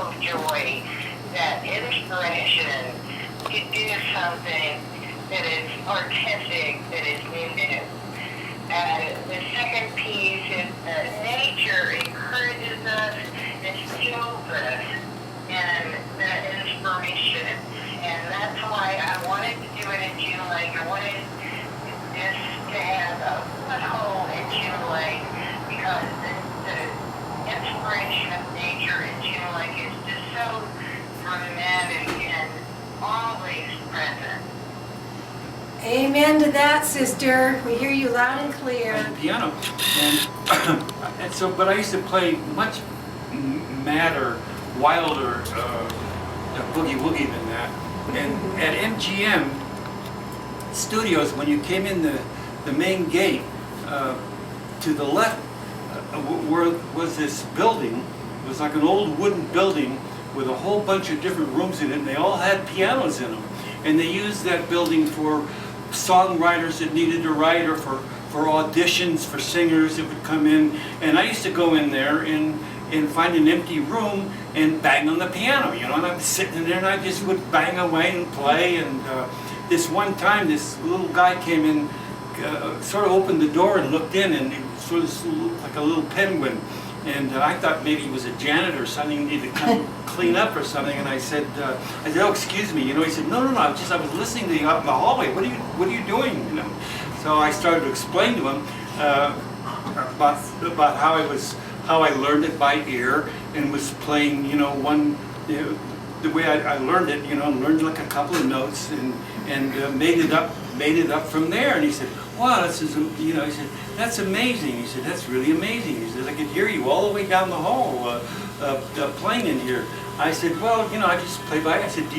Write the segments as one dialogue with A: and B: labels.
A: of joy, that inspiration to do something that is artistic, that is new. The second piece is that nature encourages us and fuels us and that inspiration. And that's why I wanted to do it in June Lake. I wanted this to have a foothold in June Lake because the inspiration of nature in June Lake is just so dramatic and always present.
B: Amen to that, sister. We hear you loud and clear.
C: Playing piano, and so, but I used to play much madder, wilder boogie woogie than that. And at MGM Studios, when you came in the main gate, to the left where was this building. It was like an old wooden building with a whole bunch of different rooms in it, and they all had pianos in them. And they used that building for songwriters that needed to write, or for auditions for singers that would come in. And I used to go in there and find an empty room and bang on the piano, you know, and I'm sitting in there and I just would bang away and play. And this one time, this little guy came in, sort of opened the door and looked in, and he sort of looked like a little penguin. And I thought maybe he was a janitor or something, needed to come clean up or something. And I said, oh, excuse me. You know, he said, no, I was listening to you out in the hallway. What are you doing? You know. So I started to explain to him about how I learned it by ear and was playing, you know, the way I learned it, you know, learned like a couple of notes and made it up from there. And he said, wow, this is, you know, he said, that's amazing. He said, that's really amazing. He said, I could hear you all the way down the hall playing in here. I said, well, you know, I just play by. I said, do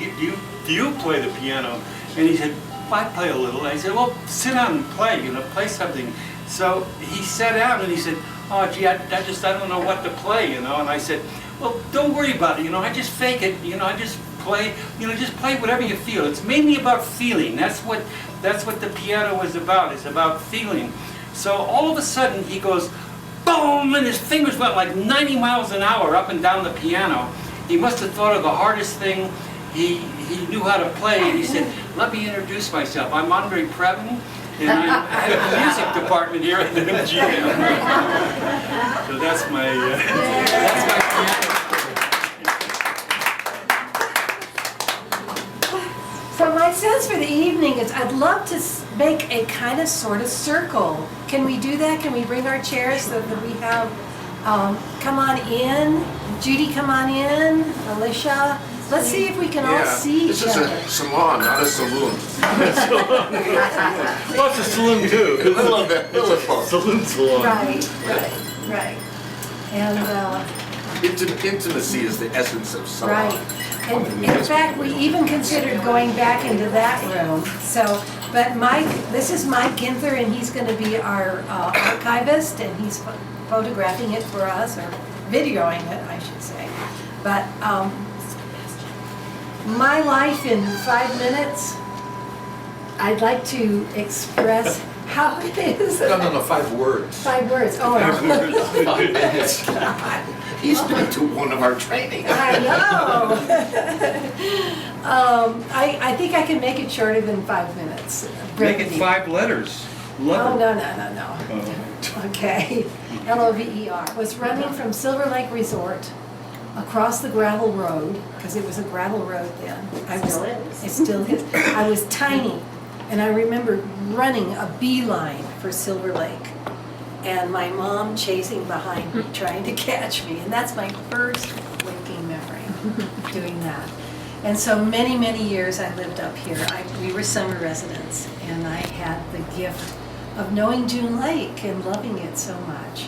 C: you play the piano? And he said, well, I play a little. I said, well, sit down and play, you know, play something. So he sat down and he said, oh, gee, I don't know what to play, you know. And I said, well, don't worry about it, you know, I just fake it, you know, I just play, you know, just play whatever you feel. It's mainly about feeling. That's what the piano is about. It's about feeling. So all of a sudden he goes, boom, and his fingers went like 90 miles an hour up and down the piano. He must have thought of the hardest thing he knew how to play, and he said, let me introduce myself. I'm Andre Previn, and I'm head of the music department here at the MGM. So that's my piano.
B: So my sense for the evening is I'd love to make a kind of sort of circle. Can we do that? Can we bring our chairs so that we have, come on in, Judy, come on in, Alicia. Let's see if we can all see each other.
D: This is a salon, not a saloon.
C: Well, it's a saloon too. Saloon.
B: Right. And
D: Intimacy is the essence of salon.
B: right. And in fact, we even considered going back into that room. So, but this is Mike Ginther, and he's going to be our archivist, and he's photographing it for us, or videoing it, I should say. But my life in 5 minutes, I'd like to express how it is.
D: No, 5 words.
B: 5 words. Oh, no.
D: 5 minutes. He's been to one of our trainings.
B: I know. I think I can make it shorter than 5 minutes.
C: Make it 5 letters.
B: Oh,
C: Lover.
B: no.
C: Oh.
B: Okay. Lover. Was running from Silver Lake Resort across the gravel road, because it was a gravel road then. It still is. I was tiny, and I remember running a beeline for Silver Lake, and my mom chasing behind me, trying to catch me. And that's my first waking memory, doing that. And so many, many years I lived up here. We were summer residents, and I had the gift of knowing June Lake and loving it so much.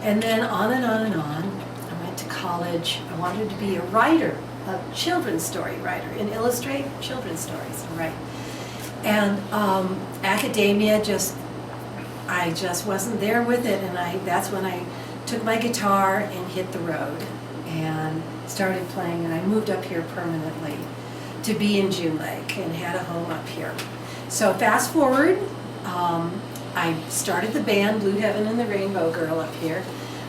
B: And then on and on and on. I went to college. I wanted to be a writer, a children's story writer, and illustrate children's stories and write. And academia I just wasn't there with it, and that's when I took my guitar and hit the road and started playing, and I moved up here permanently to be in June Lake and had a home up here. So fast forward, I started the band Blue Heaven and the Rainbow Girl up here.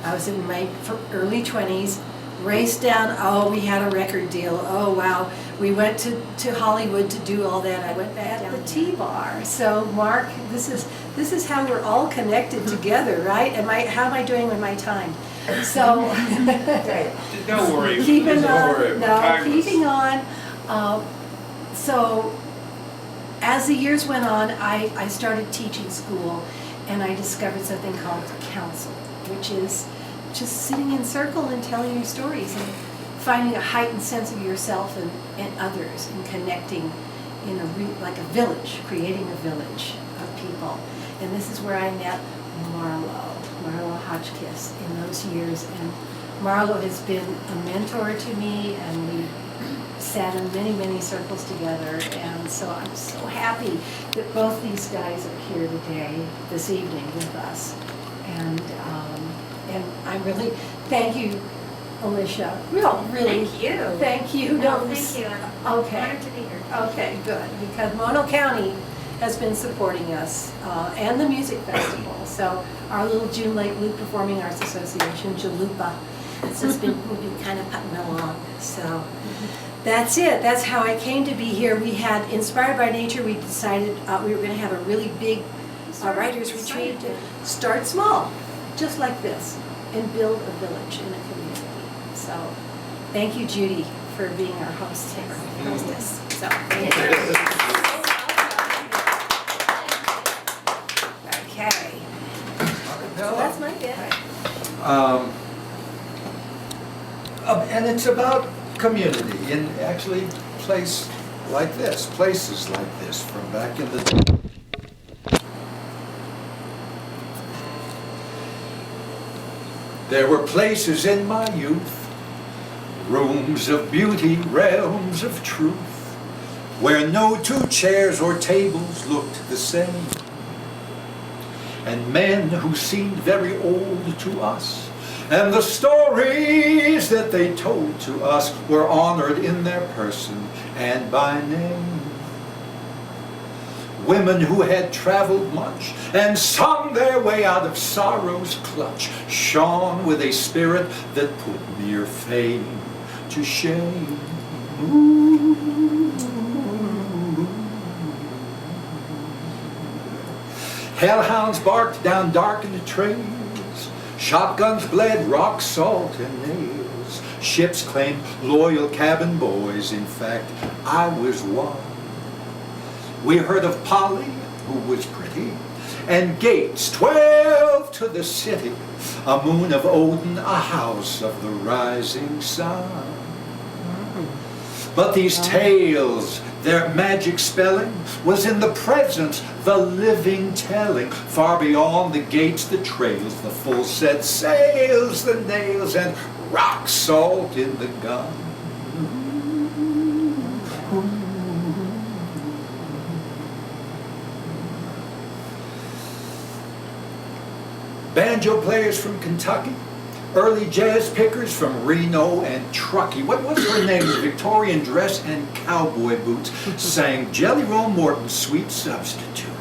B: I was in my early 20s, raced down, oh, we had a record deal, oh, wow. We went to Hollywood to do all that. I went back at the T-Bar. So Mark, this is how we're all connected together, right? How am I doing with my time? So
C: Don't worry.
B: keeping
C: Don't worry.
B: on,
C: We're
B: no,
C: timeless.
B: keeping on. So as the years went on, I started teaching school, and I discovered something called counsel, which is just sitting in circle and telling your stories and finding a heightened sense of yourself and others and connecting in like a village, creating a village of people. And this is where I met Marlo Hotchkiss in those years. And Marlo has been a mentor to me, and we sat in many, many circles together. And so I'm so happy that both these guys are here today, this evening with us. And I really thank you, Alicia. Really.
E: Thank you.
B: Thank you.
E: No, thank you. I'm
B: Okay.
E: honored to be here.
B: Okay, good, because Mono County has been supporting us, and the music festival. So our little June Lake Loop Performing Arts Association, Jalupa, has just been, we've been kind of putting along. So that's it. That's how I came to be here. We had, inspired by nature, we decided we were going to have a really big writers retreat. Start small, just like this, and build a village and a community. So thank you, Judy, for being our hostess. So thank you. Okay. So that's my bit.
F: And it's about community, in actually places like this from back in the day. There were places in my youth, rooms of beauty, realms of truth, where no two chairs or tables looked the same, and men who seemed very old to us, and the stories that they told to us were honored in their person and by name. Women who had traveled much and sung their way out of sorrow's clutch shone with a spirit that put mere fame to shame. Hellhounds barked down darkened trails, shotguns bled rock salt and nails, ships claimed loyal cabin boys. In fact, I was one. We heard of Polly, who was pretty, and gates 12 to the city, a moon of Odin, a house of the rising sun. But these tales, their magic spelling, was in the present, the living telling, far beyond the gates, the trails, the full set sails, the nails, and rock salt in the gun. Banjo players from Kentucky, early jazz pickers from Reno and Truckee. What was her name? Victorian dress and cowboy boots sang Jelly Roll Morton's Sweet Substitute.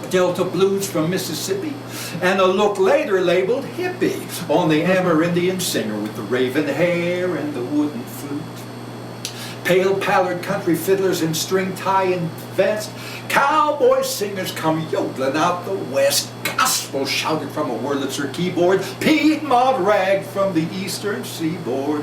F: Delta blues from Mississippi, and a look later labeled hippie on the Amerindian singer with the raven hair and the wooden flute. Pale pallid country fiddlers in string tie and vest, cowboy singers come yodeling out the west, gospel shouted from a Wurlitzer keyboard, Piedmont rag from the eastern seaboard.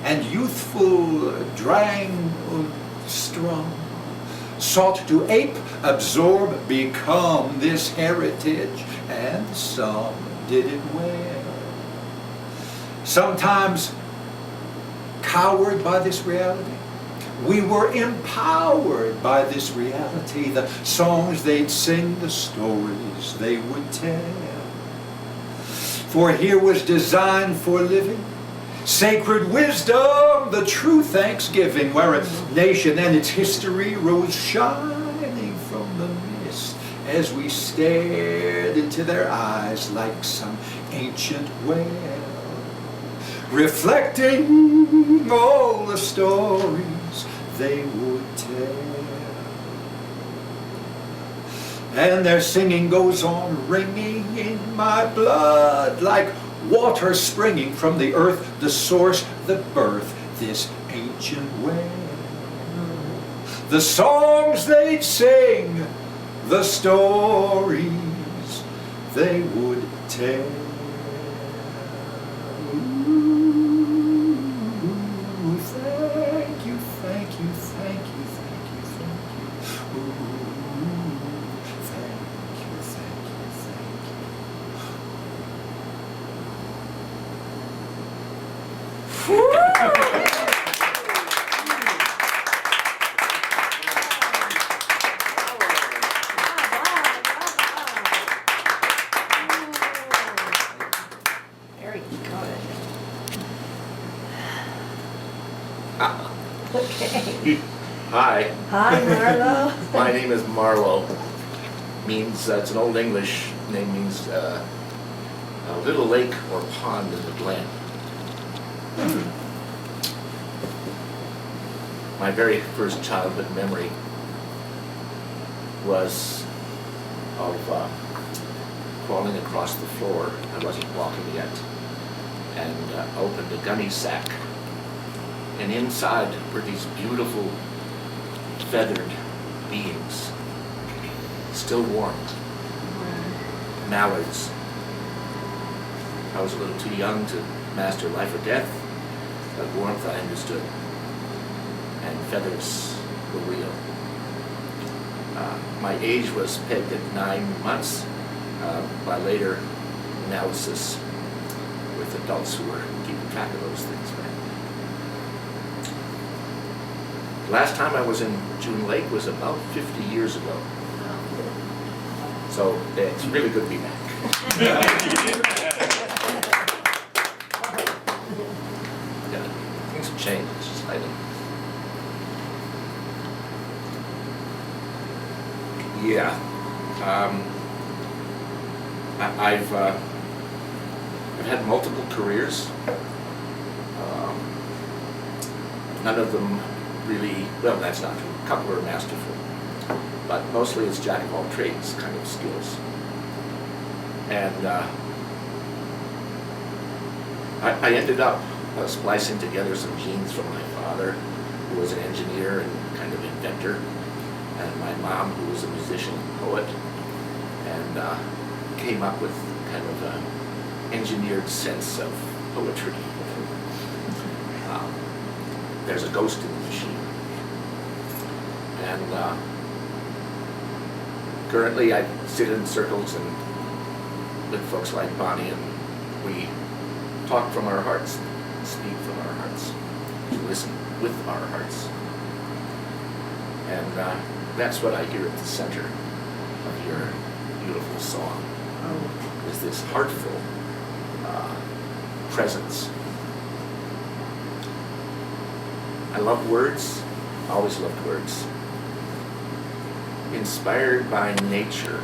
F: And youthful Drang Strong sought to ape, absorb, become this heritage, and some did it well. Sometimes cowered by this reality, we were empowered by this reality. The songs they'd sing, the stories they would tell. For here was designed for living, sacred wisdom, the true thanksgiving, where a nation and its history rose shining from the mist as we stared into their eyes like some ancient well, reflecting all the stories they would tell. And their singing goes on ringing in my blood like water springing from the earth, the source, the birth, this ancient well. The songs they'd sing, the stories they would tell. Ooh, thank you, thank you, thank you, thank you, thank you. Ooh, thank you, thank you, thank
B: Very good.
D: Ah,
B: Okay.
D: hi,
B: Hi, Marlo.
D: my name is Marlowe. Means, it's an Old English name, means a little lake or pond in the glen. My very first childhood memory was of crawling across the floor. I wasn't walking yet, and opened a gunny sack. And inside were these beautiful feathered beings, still warm, mallards. I was a little too young to master life or death, but warmth I understood, and feathers were real. My age was pegged at 9 months by later analysis with adults who were keeping track of those things. Last time I was in June Lake was about 50 years ago. So it's really good to be back. Yeah, things have changed, it's just I don't. Yeah. I've had multiple careers. None of them really, well, that's not true. A couple are masterful, but mostly it's jack of all trades kind of skills. And I ended up splicing together some genes from my father, who was an engineer and kind of inventor, and my mom, who was a musician and poet, and came up with kind of an engineered sense of poetry. There's a ghost in the machine. And currently I sit in circles and with folks like Bonnie, and we talk from our hearts, speak from our hearts, listen with our hearts. And that's what I hear at the center of your beautiful song, is this heartful presence. I love words, always loved words. Inspired by nature.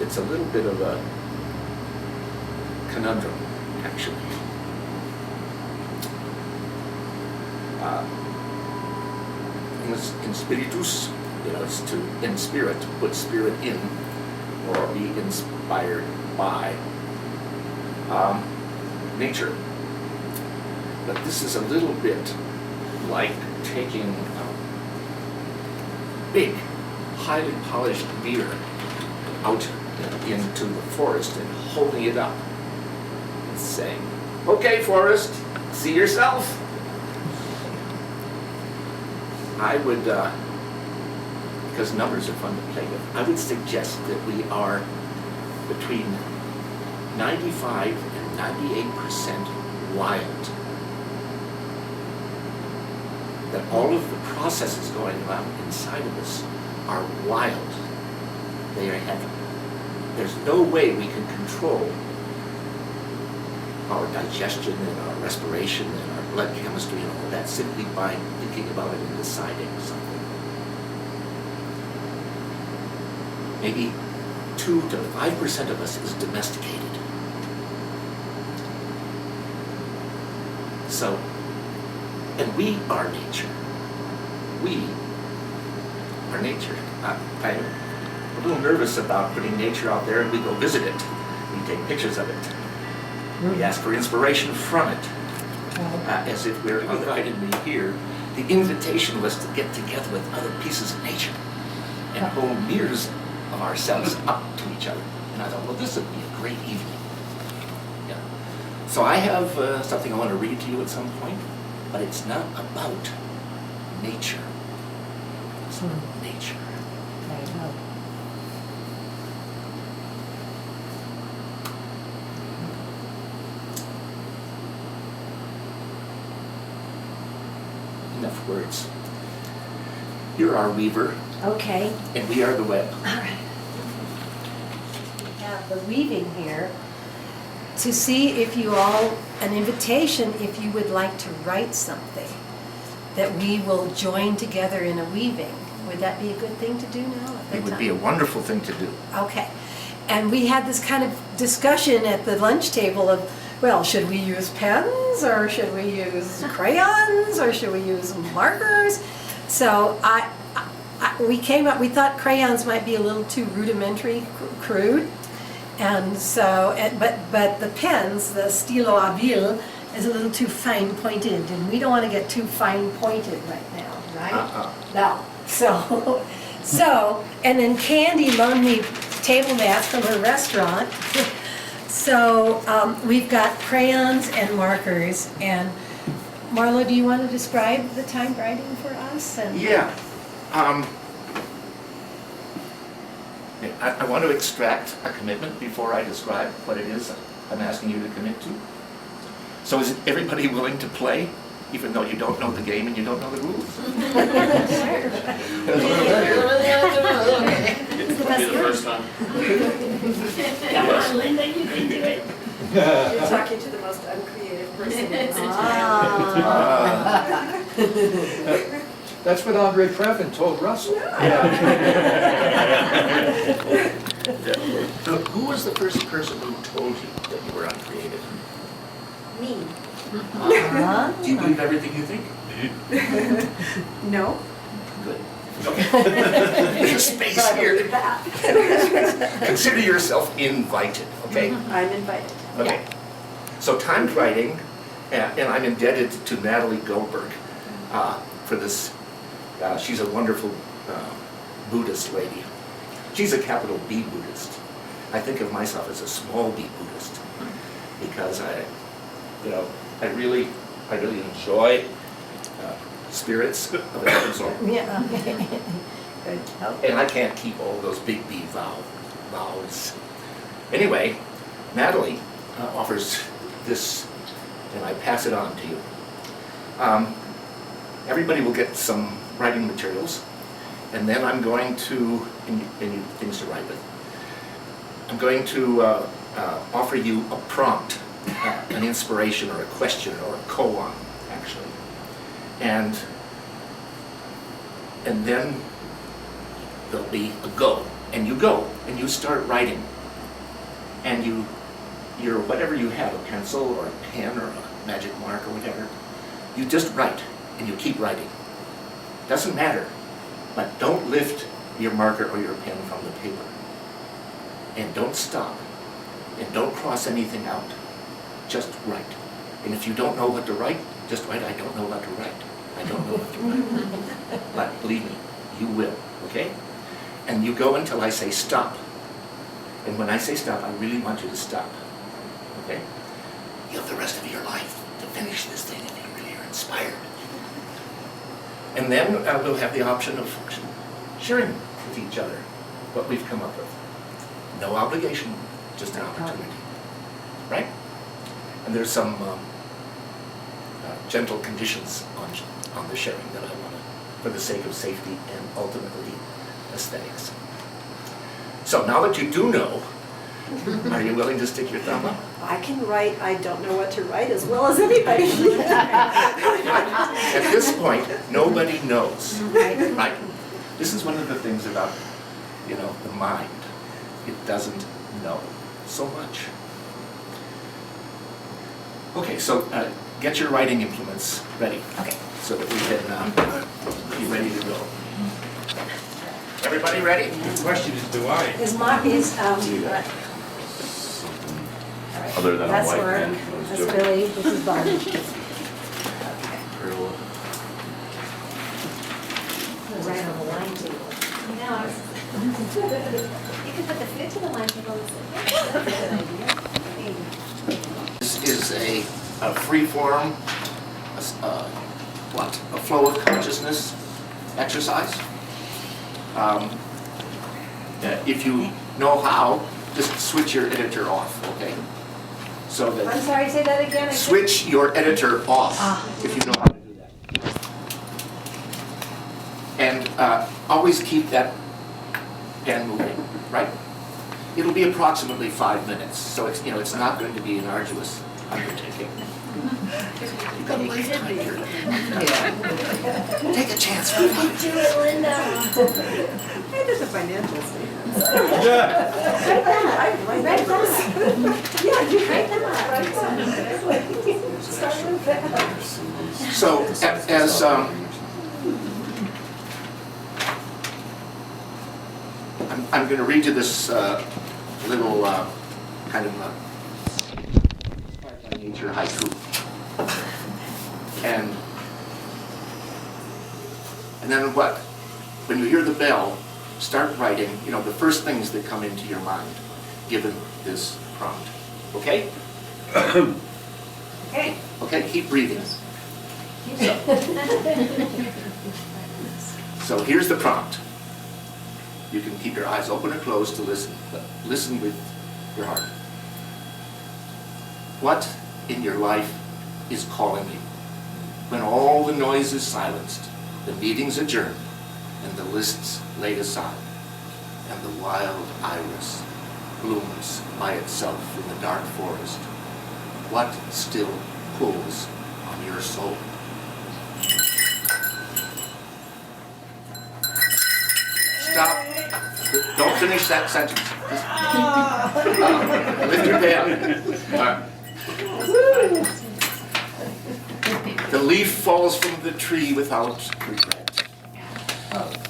D: It's a little bit of a conundrum, actually. In spiritus, it's to in spirit, put spirit in, or be inspired by nature. But this is a little bit like taking a big, highly polished mirror out into the forest and holding it up and saying, "Okay, forest, see yourself." I would, because numbers are fun to play with, I would suggest that we are between 95 and 98% wild. That all of the processes going on inside of us are wild. They are heaven. There's no way we can control our digestion and our respiration and our blood chemistry and all that simply by thinking about it and deciding something. Maybe 2 to 5% of us is domesticated. So, and we are nature. we are nature. I'm a little nervous about putting nature out there, and we go visit it. We take pictures of it. We ask for inspiration from it, as if we're invited me here. The invitation was to get together with other pieces of nature and hold mirrors of ourselves up to each other. And I thought, well, this would be a great evening. Yeah. So I have something I want to read to you at some point, but it's not about nature. It's about nature. Enough words. You're our weaver,
B: Okay,
D: and we are the web.
B: all right. We have the weaving here to see if you all, an invitation if you would like to write something that we will join together in a weaving. Would that be a good thing to do now? at
D: It
B: the
D: would be a
B: time?
D: wonderful thing to do.
B: Okay. And we had this kind of discussion at the lunch table of, well, should we use pens or should we use crayons or should we use markers? So we came up, we thought crayons might be a little too rudimentary, crude. And so, but the pens, the stylo à ville, is a little too fine pointed, and we don't want to get too fine pointed right now, right? No. So, and then Candy loaned me table mats from her restaurant. So we've got crayons and markers. And Marlo, do you want to describe the time writing for us? And
D: Yeah. I want to extract a commitment before I describe what it is I'm asking you to commit to. So is everybody willing to play, even though you don't know the game and you don't know the rules?
E: It'll be the first time.
G: Come on, Linda, you can do it.
H: You're talking to the most uncreative person.
F: That's what Andre Previn told Russell.
D: Who was the first person who told you that you were uncreative?
H: Me.
D: Do you believe everything you think?
H: No.
D: Good. Okay. There's space
H: But I
D: here.
H: believe that.
D: Consider yourself invited, okay?
H: I'm invited.
D: Okay. So timed writing, and I'm indebted to Natalie Goldberg for this. She's a wonderful Buddhist lady. She's a capital B Buddhist. I think of myself as a small b Buddhist because I really enjoy spirits of a different sort.
B: yeah. Good. Okay.
D: And I can't keep all those big B vowels. Anyway, Natalie offers this, and I pass it on to you. Everybody will get some writing materials, and then I'm going to, and things to write with, I'm going to offer you a prompt, an inspiration or a question or a koan, actually. And then there'll be a go, and you start writing, and your whatever you have, a pencil or a pen or a magic mark or whatever, you just write, and you keep writing. Doesn't matter, but don't lift your marker or your pen from the paper, and don't stop, and don't cross anything out. Just write. And if you don't know what to write, just write, I don't know what to write. I don't know what to write. But believe me, you will, okay? And you go until I say stop. And when I say stop, I really want you to stop, okay? You have the rest of your life to finish this thing if you really are inspired. And then we'll have the option of sharing with each other what we've come up with. No obligation, just an opportunity, right? And there's some gentle conditions on the sharing that I want to, for the sake of safety and ultimately aesthetics. So now that you do know, are you willing to stick your thumb up?
H: I can write, I don't know what to write as well as anybody.
D: At this point, nobody knows, right? This is one of the things about, the mind. It doesn't know so much. Okay, so get your writing implements ready.
B: Okay.
D: So that we can be ready to go. Everybody ready?
C: The question is, do I?
B: Is Mark,
E: Other than a
B: that's
E: white
B: Mark,
E: man.
B: that's Billy, this is Bonnie. Right on the line table.
H: You could put the food to the line table and sit.
D: This is a free form, a flow of consciousness exercise. If you know how, just switch your editor off, okay? So
B: I'm
D: that,
B: sorry, say that again.
D: switch your editor off if you know how to do that. And always keep that pen moving, right? It'll be approximately 5 minutes, so it's, you know, it's not going to be an arduous undertaking. You've got to make time here. Yeah. Take a chance for fun.
H: I did the financial statements. I read those. Yeah, you read them. Start with that.
D: So, as I'm going to read you this little kind of by nature haiku, and then what? When you hear the bell, start writing. You know, the first things that come into your mind, given this prompt. Okay?
B: Okay.
D: Okay. Keep breathing. So here's the prompt. You can keep your eyes open or closed to listen, but listen with your heart. What in your life is calling you? When all the noise is silenced, the meeting's adjourned, and the lists laid aside, and the wild iris blooms by itself in the dark forest, what still pulls on your soul? Stop. Don't finish that sentence. Lift your pen. The leaf falls from the tree without regret.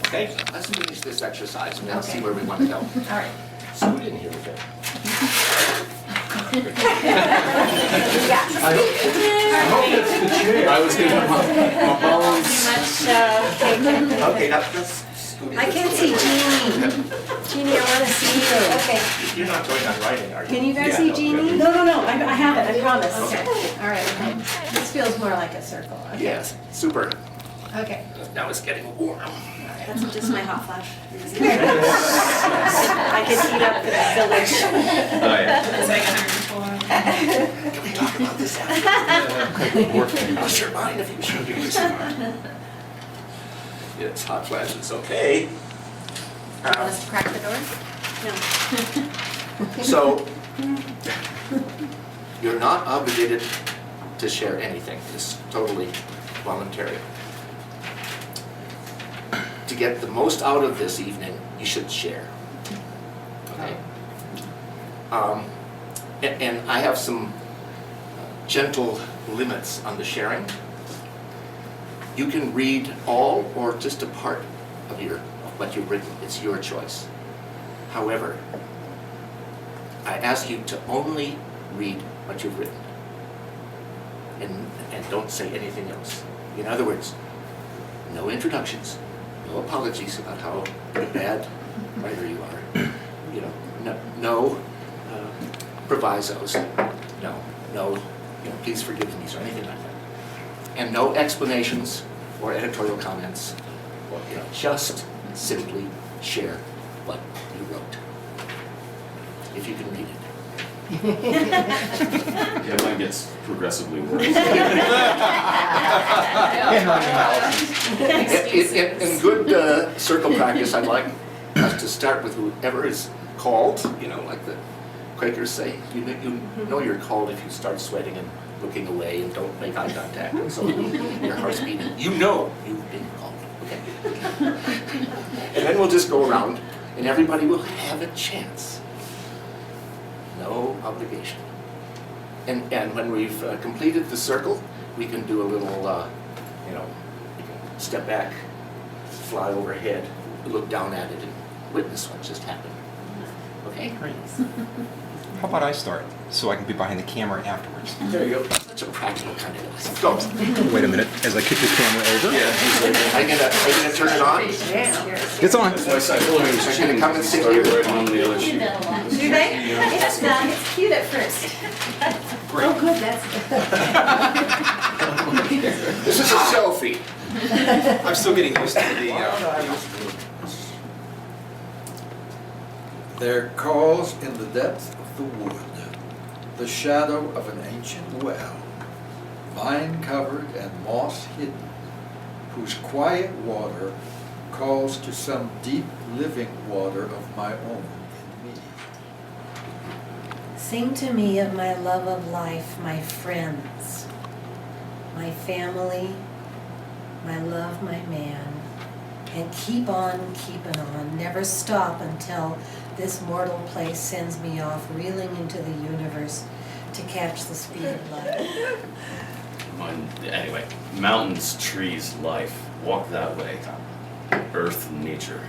D: Okay, let's finish this exercise and then see where we want to go.
B: All right.
D: So we didn't hear it.
F: I hope it's the chair.
D: I was going to Okay, that's
B: I can't see Jeannie. Jeannie, I want to see you. Okay.
E: You're not going on writing, are you?
B: Can you guys see Jeannie?
H: No, I have it, I promise.
B: Okay. All right. Okay. This feels more like a circle. Okay.
D: Yes, super.
B: Okay.
D: Now it's getting warm.
H: That's just my hot flash. I can heat up the village.
E: Oh, yeah.
D: Can we talk about this after? I'll sure mind if you should do this. It's hot flashes, okay.
H: Want us to crack the door? No.
D: So, you're not obligated to share anything. It's totally voluntary. To get the most out of this evening, you should share. Okay? And I have some gentle limits on the sharing. You can read all or just a part of what you've written. It's your choice. However, I ask you to only read what you've written and don't say anything else. In other words, no introductions, no apologies about how bad writer you are. You know, no provisos. No, please forgive me or anything like that. And no explanations or editorial comments. Just simply share what you wrote. If you can read it.
E: Yeah, mine gets progressively worse.
D: In good circle practice, I'd like us to start with whoever is called, like the Quakers say. You know you're called if you start sweating and looking away and don't make eye contact and so on. Your heart's beating. You know you've been called, okay? And then we'll just go around and everybody will have a chance. No obligation. And when we've completed the circle, we can do a little, you know, we can step back, fly overhead, look down at it, and witness what just happened. Okay?
I: Great. How about I start, so I can be behind the camera afterwards?
D: There you go. That's a practical kind of guy. Go.
I: Wait a minute, as I kick the camera over.
D: Are you gonna turn it on?
I: It's on.
D: I'm gonna come and sit here.
H: Do they? It's done. It's cute at first.
B: Oh, good, that's.
D: This is a selfie.
I: I'm still getting used to the,
F: There calls in the depth of the wood the shadow of an ancient well, vine-covered and moss-hidden, whose quiet water calls to some deep living water of my own in me.
B: Sing to me of my love of life, my friends, my family, my love, my man, and keep on keeping on, never stop until this mortal place sends me off reeling into the universe to catch the speed of light.
E: Anyway, mountains, trees, life, walk that way. Earth and nature,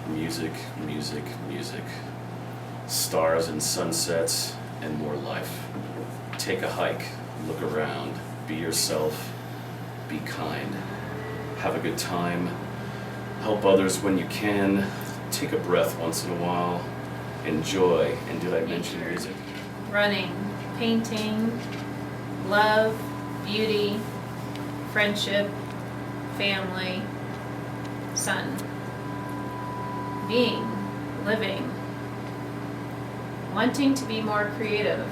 E: music, music, music. Stars and sunsets and more life. Take a hike, look around, be yourself, be kind. Have a good time, help others when you can, take a breath once in a while, enjoy, and did I mention music?
J: Running, painting, love, beauty, friendship, family, sun. Being, living, wanting to be more creative,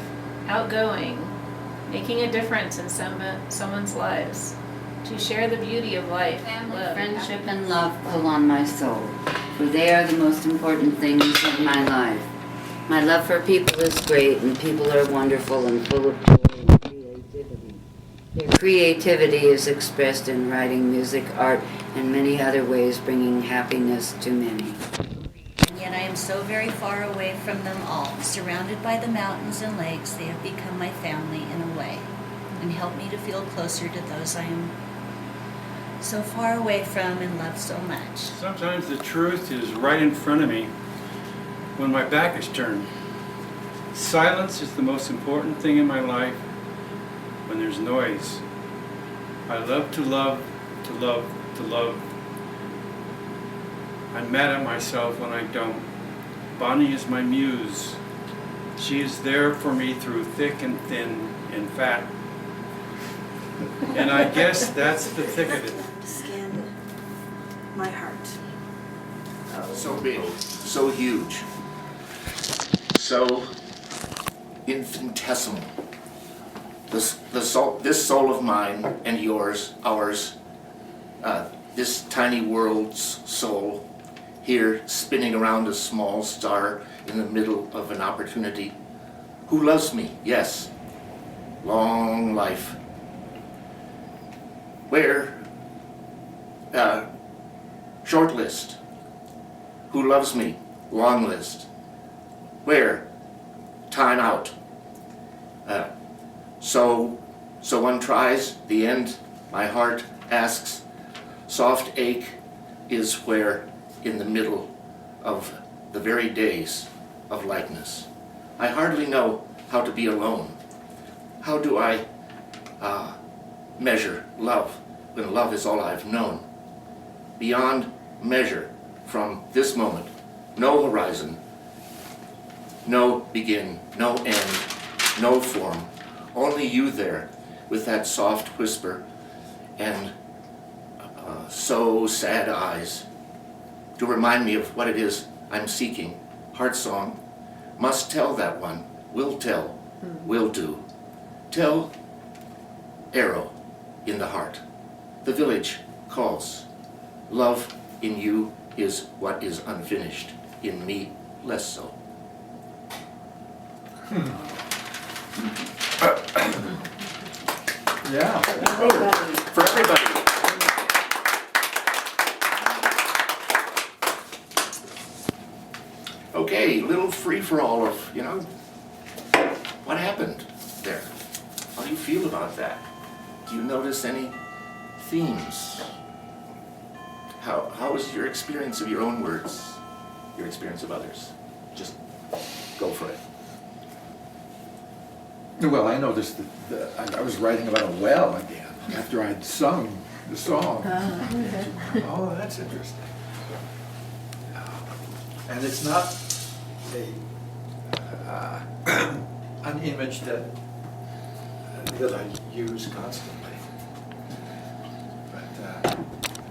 J: outgoing, making a difference in someone's lives, to share the beauty of life,
K: Family,
J: love,
K: friendship, and love pull on my soul, for they are the most important things in my life. My love for people is great, and people are wonderful and full of joy and creativity. Their creativity is expressed in writing, music, art, and many other ways, bringing happiness to many.
L: And yet I am so very far away from them all. Surrounded by the mountains and lakes, they have become my family in a way, and help me to feel closer to those I am so far away from and love so much.
C: Sometimes the truth is right in front of me when my back is turned. Silence is the most important thing in my life when there's noise. I love to love, to love, to love. I'm mad at myself when I don't. Bonnie is my muse. She is there for me through thick and thin and fat. And I guess that's the thick of it.
H: Skin, my heart.
D: So big, so huge, so infinitesimal. This soul of mine and yours, ours, this tiny world's soul, here spinning around a small star in the middle of an opportunity. Who loves me? Yes. Long life. Where? Short list. Who loves me? Long list. Where? Time out. So one tries, the end, my heart asks, soft ache is where in the middle of the very days of likeness. I hardly know how to be alone. How do I measure love when love is all I've known? Beyond measure from this moment, no horizon, no begin, no end, no form, only you there with that soft whisper and so sad eyes to remind me of what it is I'm seeking. Heart song, must tell that one, will tell, will do. Tell arrow in the heart. The village calls. Love in you is what is unfinished. In me, less so.
F: Yeah.
D: For everybody. Okay, little free-for-all of, you know, what happened there? How do you feel about that? Do you notice any themes? How is your experience of your own words, your experience of others? Just go for it.
F: Well, I noticed that I was writing about a well again after I'd sung the song. Oh, that's interesting. And it's not an image that I use constantly.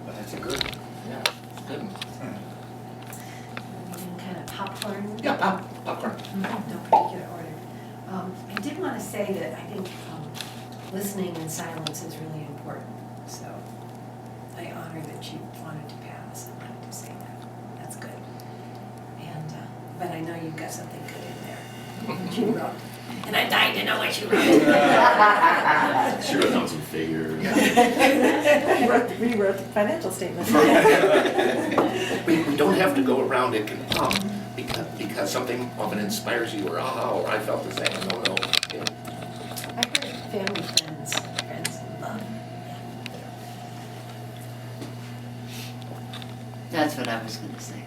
F: But it's a good.
D: Yeah, good.
B: Kind of popcorn.
D: Yeah, popcorn.
B: No particular order. I did want to say that I think listening in silence is really important. So I honor that you wanted to pass and wanted to say that. That's good. And but I know you've got something good in there that you wrote. And I'm dying to know what you wrote.
E: She wrote down some figures.
H: Rewrote the financial statement.
D: We don't have to go around it because something often inspires you, or or I felt the same. No. Yeah.
B: I heard family, friends, and love.
K: That's what I was going to say.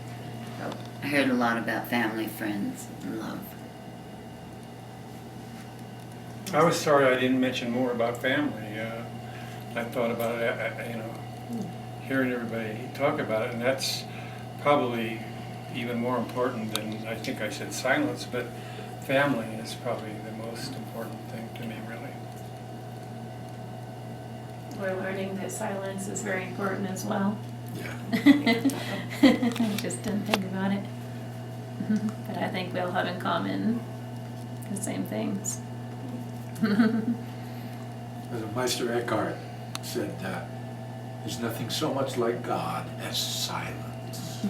K: I heard a lot about family, friends, and love.
C: I was sorry I didn't mention more about family. I thought about it, hearing everybody talk about it, and that's probably even more important than I think I said silence, but family is probably the most important thing to me, really.
J: We're learning that silence is very important as well.
F: Yeah.
J: I just didn't think about it. But I think we all have in common the same things.
F: Meister Eckhart said, there's nothing so much like God as silence.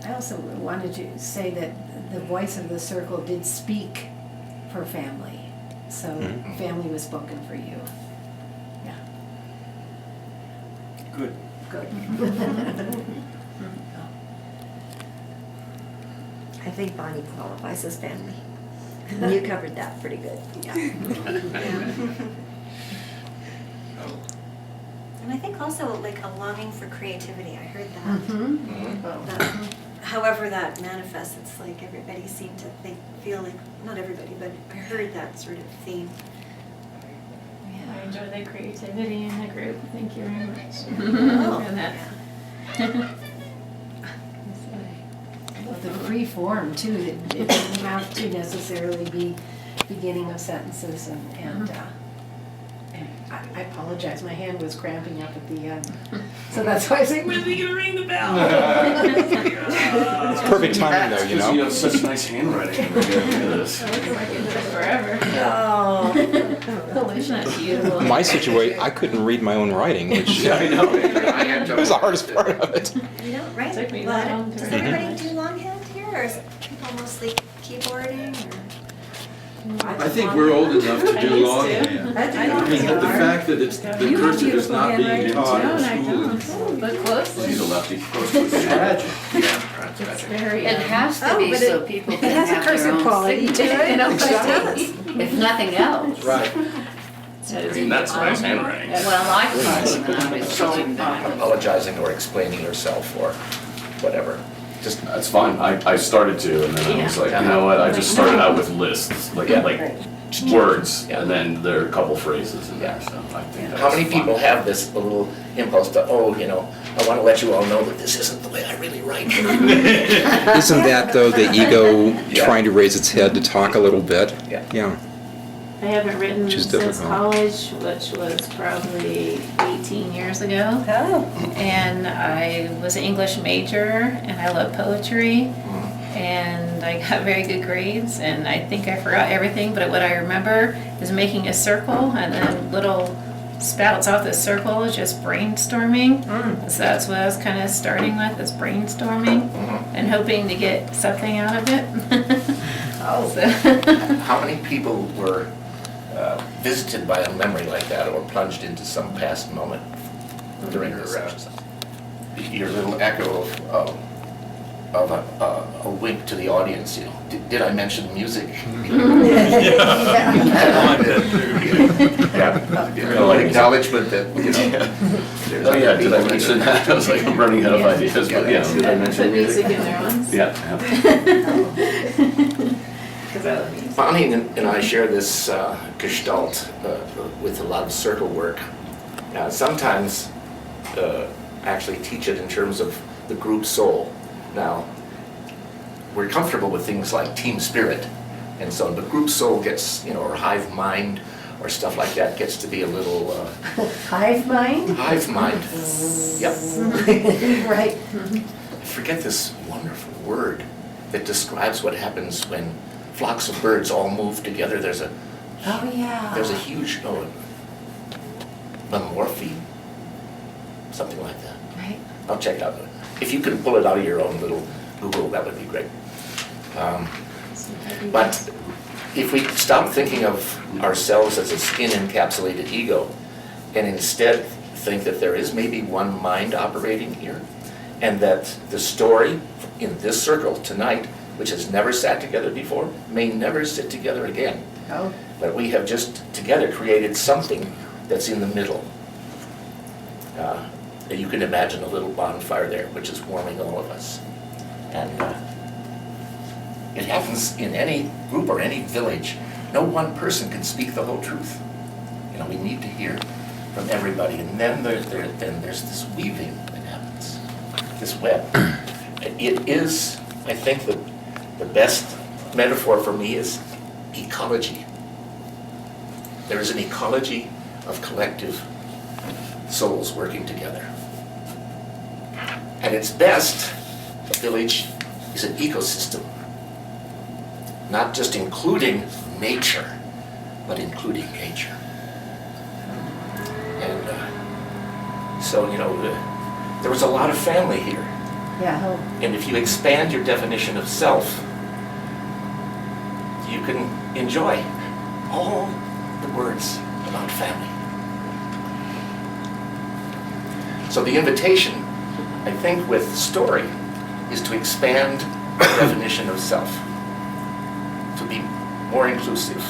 B: I also wanted to say that the voice of the circle did speak for family. So family was spoken for you. Yeah.
C: Good.
B: Good.
H: I think Bonnie qualifies as family. You covered that pretty good.
B: Yeah.
M: And I think also like a longing for creativity. I heard that.
B: Mm-hmm.
M: That however that manifests, it's like everybody seemed to feel like, not everybody, but I heard that sort of theme.
J: I enjoy the creativity in the group. Thank you very much.
B: Oh,
J: for that.
B: The free form too, it didn't have to necessarily be beginning of sentences and I apologize, my hand was cramping up at the end. So that's why I was like, when's he gonna ring the bell?
I: It's perfect timing though, you
E: Because you
I: know?
E: have such nice handwriting. Look at this.
J: I look like I did it forever.
H: Oh.
J: Isn't that beautiful?
I: In my situation, I couldn't read my own writing, which
D: I know. I had
I: was the hardest part of it.
M: You don't write.
J: Took me
M: Well,
J: that long to
M: does
J: read.
M: everybody do longhand here, or is people mostly keyboarding? Or?
F: I think we're old enough to
J: I
F: do
J: used to.
F: longhand.
H: I
F: mean, the fact that it's, the
J: You have
F: cursive is not being
H: beautiful
F: taught
J: No,
F: in
J: I
F: school.
J: don't. Look closely.
E: She's a lefty.
F: It's tragic.
D: Yeah,
J: It's
D: that's right.
J: very.
K: It has to
H: Oh,
K: be
H: but
K: so
H: it-
K: people
B: It
K: can
B: has a
K: have their
B: cursive
K: own
B: quality to
K: signature.
B: it.
K: Exactly. If nothing else.
F: Right.
E: I mean, that's nice handwriting.
K: Well, I thought when I was
D: So,
K: teaching that.
D: apologizing or explaining yourself or whatever. Just
E: That's fine. I started to, and then I was like, you know what? I just started out with lists, like words,
D: Yeah.
E: and then there are a couple phrases in there.
D: Yeah.
E: So I think
D: how many
E: that's
D: people
E: fine.
D: have this little impulse to, I want to let you all know that this isn't the way I really write.
I: Isn't that though the ego
D: Yeah.
I: trying to raise its head to talk a little bit?
D: Yeah.
I: Yeah.
J: I haven't written
I: Which is
J: since
I: difficult.
J: college, which was probably 18 years ago.
H: Oh.
J: And I was an English major, and I love poetry. And I got very good grades, and I think I forgot everything, but what I remember is making a circle, and then little spouts off the circle is just brainstorming. So that's what I was kind of starting with, is brainstorming, and hoping to get something out of it.
D: How many people were visited by a memory like that or plunged into some past moment during this session? Your little echo of of a wink to the audience, you know. Did I mention music? An acknowledgement that, you know.
E: Oh yeah, did I mention that? I was like, I'm running out of ideas, but yeah, did I mention
J: Put music
E: music?
J: in there once.
E: Yeah.
J: Because I love music.
D: Bonnie and I share this gestalt with a lot of circle work. Sometimes actually teach it in terms of the group soul. Now, we're comfortable with things like team spirit and so on, but group soul gets, you know, or hive mind or stuff like that gets to be a little...
B: Hive mind?
D: Hive mind, yep.
B: Right.
D: I forget this wonderful word that describes what happens when flocks of birds all move together. There's a
B: Oh, yeah.
D: There's a huge, memorphe, something like that.
B: Right.
D: I'll check it out. If you can pull it out of your own little Google, that would be great. But if we stop thinking of ourselves as a skin-encapsulated ego, and instead think that there is maybe one mind operating here, and that the story in this circle tonight, which has never sat together before, may never sit together again.
B: Oh.
D: But we have just together created something that's in the middle. You can imagine a little bonfire there, which is warming all of us. And it happens in any group or any village. No one person can speak the whole truth. You know, we need to hear from everybody. And then there's this weaving that happens, this web. It is, I think, the best metaphor for me is ecology. There is an ecology of collective souls working together. At its best, a village is an ecosystem, not just including nature, but including nature. And so, you know, there was a lot of family here.
B: Yeah.
D: And if you expand your definition of self, you can enjoy all the words about family. So the invitation, I think, with story is to expand the definition of self, to be more inclusive.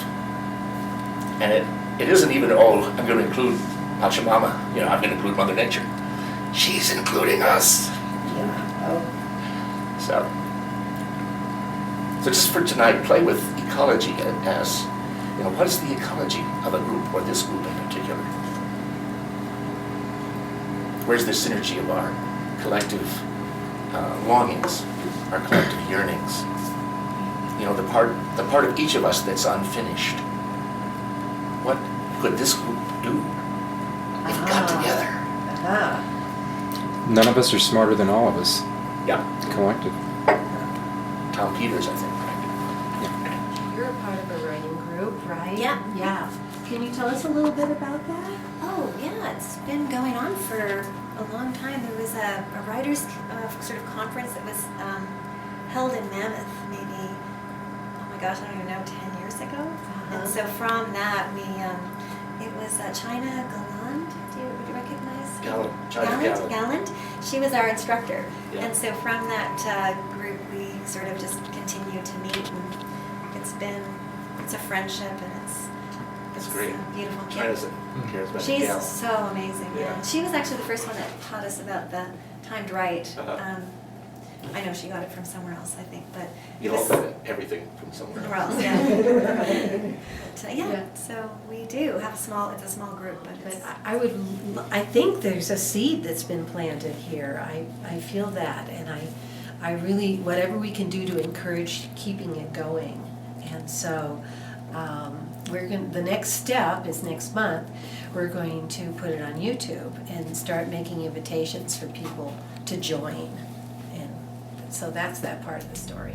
D: And it isn't even, oh, I'm going to include Pachamama, you know, I'm going to include Mother Nature. She's including us.
B: Yeah. Oh.
D: So just for tonight, play with ecology as, you know, what is the ecology of a group, or this group in particular? Where's the synergy of our collective longings, our collective yearnings? You know, the part of each of us that's unfinished. What could this group do if it got together?
I: None of us are smarter than all of us.
D: Yeah.
I: Collective.
D: Tom Peters, I think.
B: You're a part of a writing group, right?
M: Yeah.
B: Yeah. Can you tell us a little bit about that?
M: Oh, yeah, it's been going on for a long time. There was a writers' sort of conference that was held in Mammoth maybe, oh my gosh, I don't even know, 10 years ago. And so from that, it was China Galland. Would you recognize? Galland. She was our instructor.
D: Yeah.
M: And so from that group, we sort of just continued to meet, and it's a friendship, and it's
D: great.
M: Beautiful.
D: China's a charismatic
M: She's
D: gal.
M: so amazing.
D: Yeah.
M: She was actually the first one that taught us about the timed right.
D: Uh-huh.
M: I know she got it from somewhere else, I think, but
D: You all got everything from somewhere else.
M: else, yeah. But, yeah. So we do have it's a small group, but
B: But
M: it's,
B: I think there's a seed that's been planted here. I feel that, and I really, whatever we can do to encourage keeping it going. And so the next step is next month, we're going to put it on YouTube and start making invitations for people to join. And so that's that part of the story.